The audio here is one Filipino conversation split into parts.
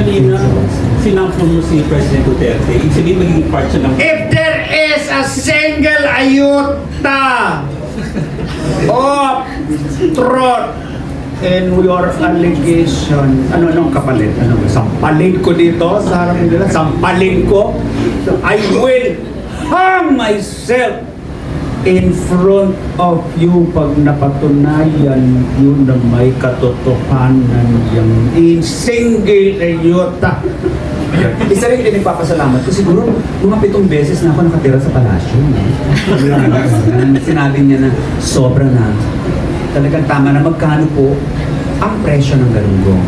kanina, sinampol mo si President Duterte. Ibig sabihin magiging part siya ng... If there is a single ayuta of truth in your allegation, ano nung kapalit? Ano ba? Sampalin ko dito sa harap nila, sampalin ko. I will hang myself in front of you pag napatunayan yun na may katotohanan yung in single ayuta. Isa rin din nagpapasalamat ko siguro mga 7 beses na ako nakatira sa palasyo. Sinabi niya na sobra na. Talagang tama na magkano po ang presyo ng galunggong.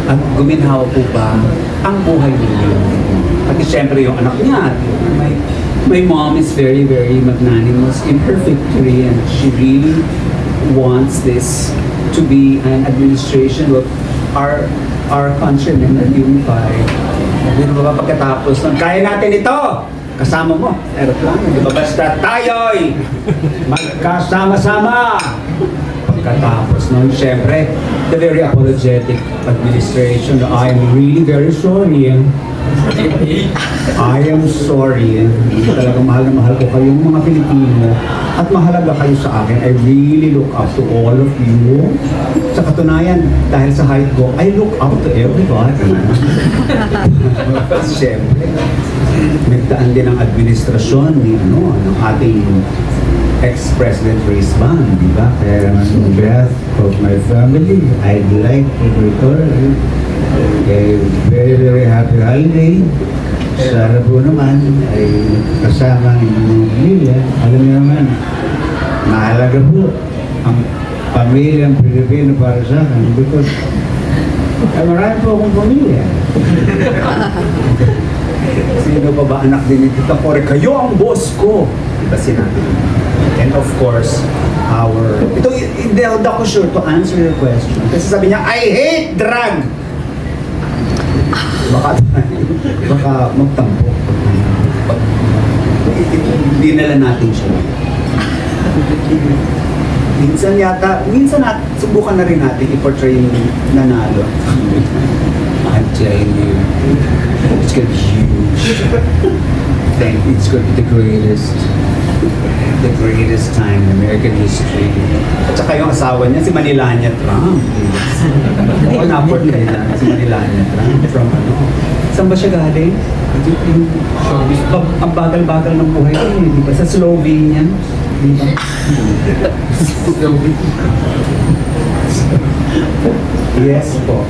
At guminhawa po ba ang buhay ninyo. At siyempre yung anak niya, my mom is very, very magnanimous in her victory and she really wants this to be an administration of our countrymen and unified. Hindi ba pagkatapos ng kaya natin ito? Kasama mo, aeroplano, di ba basta tayo'y magkasama-sama. Pagkatapos nun, syempre, the very apologetic administration, I'm really very sorry. I am sorry. Talagang mahal na mahal ko kayong mga Pilipino at mahalaga kayo sa akin. I really look up to all of you. Sa katunayan, dahil sa height ko, I look up to everybody. Siyempre, nagdaan din ang administrasyon ni ng ating ex-President Rizman, di ba? Kaya on behalf of my family, I'd like to return a very, very happy holiday. Sana po naman ay kasama ang inyong pamilya. Alam niyo naman, mahalaga po ang pamilyang Pilipino para sa akin because marami po akong pamilya. Sino pa ba anak din ni Tita Cory? Kayo ang boss ko! Diba sinabi? And of course, ito, hindi ako sure to answer your question. Kasi sabi niya, I hate drug! Baka magtampo. Hindi nila natin siya. Minsan subukan na rin natin i-portray yung nanalo. I'm telling you, it's gonna be huge. Thank you, it's gonna be the greatest time in American history. At saka yung asawa niya, si Manilania Trump. Oo, na-portray na si Manilania Trump from ano. Saan ba siya galing? Ang bagal-bagal ng buhay niya, di ba? Sa Slovenia. Di ba? Yes po.